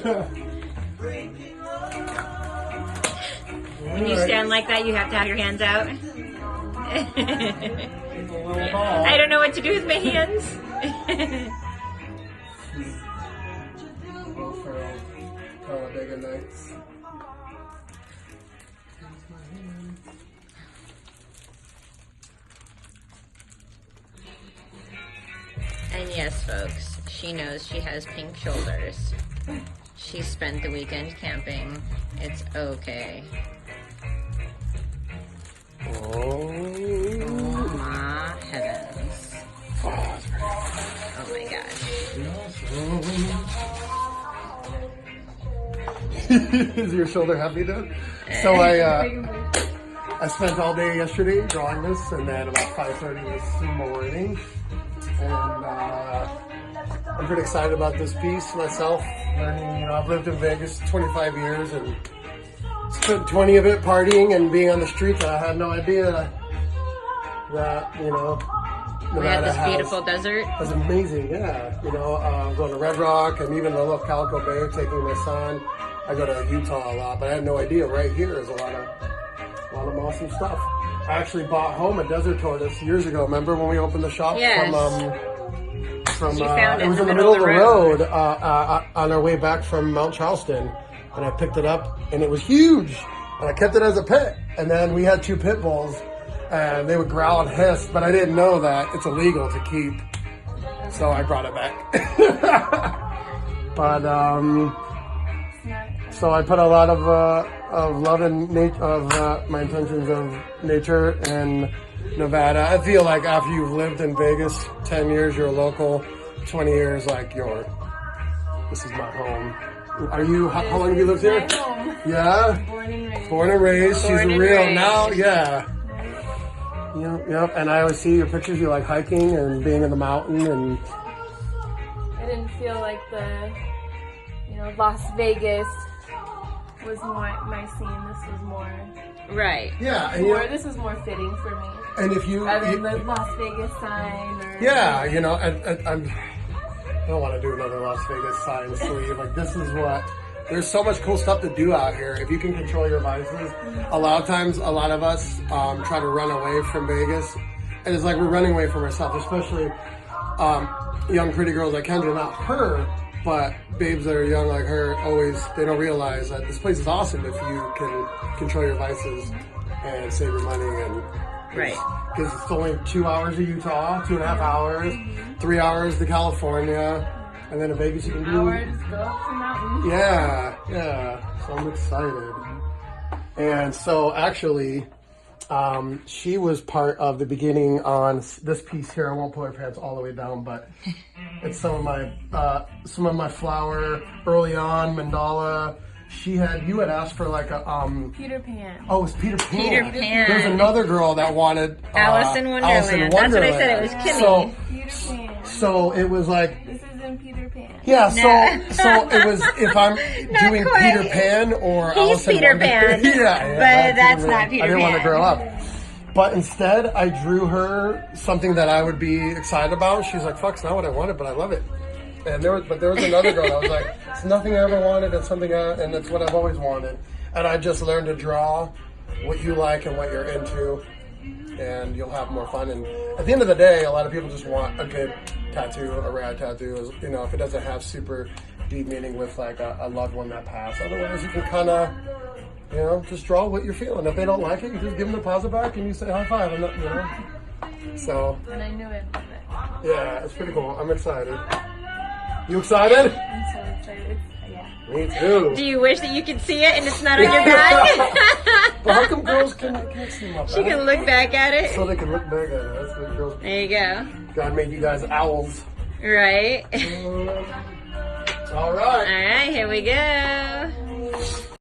When you stand like that, you have to have your hands out. I don't know what to do with my hands. And yes, folks, she knows she has pink shoulders. She spent the weekend camping. It's okay. Oh my heavens. Oh my gosh. Is your shoulder happy though? So I spent all day yesterday drawing this, and then about 5:30 this morning. And I'm pretty excited about this piece myself. Learning, you know, I've lived in Vegas 25 years and spent 20 of it partying and being on the streets. I had no idea that, you know, we had this beautiful desert. It was amazing, yeah. You know, going to Red Rock and even the little Calico Bay, taking my son. I go to Utah a lot, but I had no idea right here is a lot of awesome stuff. I actually bought home a desert tortoise years ago. Remember when we opened the shop? Yes. It was in the middle of the road on our way back from Mount Charleston, and I picked it up, and it was huge, and I kept it as a pet. And then we had 2 pit bulls, and they would growl and hiss, but I didn't know that it's illegal to keep, so I brought it back. But so I put a lot of love and my intentions of nature and Nevada. I feel like after you've lived in Vegas 10 years, you're a local. 20 years, like this is my home. Are you? How long have you lived here? My home. Yeah. Born and raised. She's a real now. Yeah. Yep. And I always see your pictures. You like hiking and being in the mountain, and I didn't feel like Las Vegas was more my scene. This was more. Right. Yeah. And this is more fitting for me. And if you, rather than the Las Vegas sign, or yeah, you know, I don't want to do another Las Vegas sign sleeve. Like, this is what. There's so much cool stuff to do out here if you can control your vices. A lot of times, a lot of us try to run away from Vegas, and it's like we're running away from ourselves, especially young pretty girls like Kendra. Not her, but babes that are young like her. Always, they don't realize that this place is awesome if you can control your vices and save your money and. Right. Because it's only 2 hours to Utah, 2.5 hours, 3 hours to California, and then in Vegas you can do. Hours go up the mountain. Yeah. So I'm excited. And so actually, she was part of the beginning on this piece here. I won't pull her pants all the way down, but it's some of my flower early on mandala. You had asked for like a Peter Pan. Oh, it was Peter Pan. Peter Pan. There's another girl that wanted Alice in Wonderland. That's what I said. It was Kimmy. Peter Pan. So it was like. This isn't Peter Pan. Yeah. So it was if I'm doing quite. Peter Pan or He's Alice in Peter Wonderland. Pan. yeah. But that's not Peter I didn't Pan. want to grow up. But instead, I drew her something that I would be excited about. She's like, "Fuck, it's not what I wanted, but I love it." And there was another girl that was like, "It's nothing I ever wanted. It's something, and it's what I've always wanted." And I just learned to draw what you like and what you're into, and you'll have more fun. And at the end of the day, a lot of people just want a good tattoo, a rad tattoo. You know, if it doesn't have super deep meaning with like a loved one that passed. Otherwise, you can kind of, you know, just draw what you're feeling. If they don't like it, you just give them the deposit back and you say high five. So. And I knew it. Yeah, it's pretty cool. I'm excited. You excited? I'm so excited. Yeah. Me too. Do you wish that you could see it and it's not on your back? But how come girls can't see my back? She can look back at it. So they can look back at it. That's what girls. There you go. God made you guys owls. Right. All right. All right, here we go.